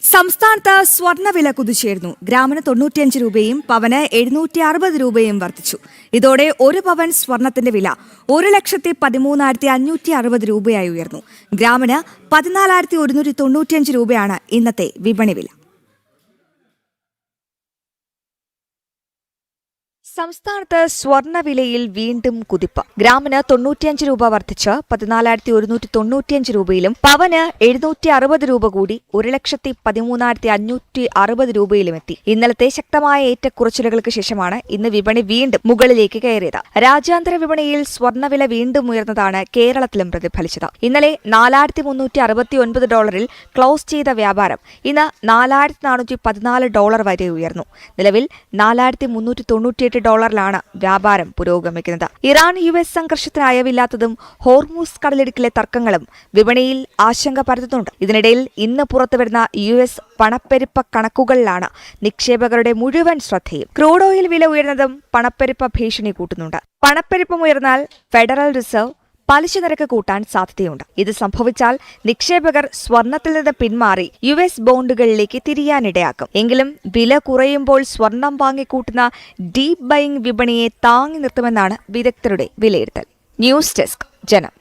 സംസ്ഥാനത്ത് സ്വർണ്ണവില കുതിച്ചുയർന്നു. ഗ്രാമിന് 95 രൂപയും പവന് 760 രൂപയും വർദ്ധിച്ചു. ഇതോടെ ഒരു പവൻ സ്വർണത്തിന്റെ വില 1,13,560 രൂപയായി ഉയർന്നു. ഗ്രാമിന് 14,195 രൂപയാണ് ഇന്നത്തെ വിപണി വില. സംസ്ഥാനത്ത് സ്വർണ്ണവിലയിൽ വീണ്ടും കുതിപ്പ്. ഗ്രാമിന് 95 രൂപ വർദ്ധിച്ച് 14,195 രൂപയിലും പവന് 760 രൂപ കൂടി 1,13,560 രൂപയിലുമെത്തി. ഇന്നലത്തെ ശക്തമായ ഏറ്റക്കുറച്ചിലുകൾക്ക് ശേഷമാണ് ഇന്ന് വിപണി വീണ്ടും മുകളിലേക്ക് കയറിയത്. രാജ്യാന്തര വിപണിയിൽ സ്വർണ്ണവില വീണ്ടും ഉയർന്നതാണ് കേരളത്തിലും പ്രതിഫലിച്ചത്. ഇന്നലെ $4,369 ക്ലോസ് ചെയ്ത വ്യാപാരം ഇന്ന് $4,414 വരെ ഉയർന്നു. നിലവിൽ $4,398 വ്യാപാരം പുരോഗമിക്കുന്നത്. ഇറാൻ US സംഘർഷത്തിന് അയവില്ലാത്തതും ഹോർമൂസ് കടലിടുക്കിലെ തർക്കങ്ങളും വിപണിയിൽ ആശങ്ക പരത്തുന്നുണ്ട്. ഇതിനിടയിൽ ഇന്ന് പുറത്തുവരുന്ന US പണപ്പെരുപ്പ കണക്കുകളിലാണ് നിക്ഷേപകരുടെ മുഴുവൻ ശ്രദ്ധയും. ക്രൂഡ് ഓയിൽ വില ഉയർന്നതും പണപ്പെരുപ്പ ഭീഷണി കൂട്ടുന്നുണ്ട്. പണപ്പെരുപ്പം ഉയർന്നാൽ ഫെഡറൽ റിസർവ് പലിശ നിരക്ക് കൂട്ടാൻ സാധ്യതയുണ്ട്. ഇത് സംഭവിച്ചാൽ നിക്ഷേപകർ സ്വർണത്തിൽ നിന്ന് പിന്മാറി US ബോണ്ടുകളിലേക്ക് തിരിയാനിടയാക്കും. എങ്കിലും വില കുറയുമ്പോൾ സ്വർണം വാങ്ങിക്കൂട്ടുന്ന ഡീപ് ബൈയിങ് വിപണിയെ താങ്ങി നിർത്തുമെന്നാണ് വിദഗ്ധരുടെ വിലയിരുത്തൽ. ന്യൂസ് ഡെസ്ക് ജനം.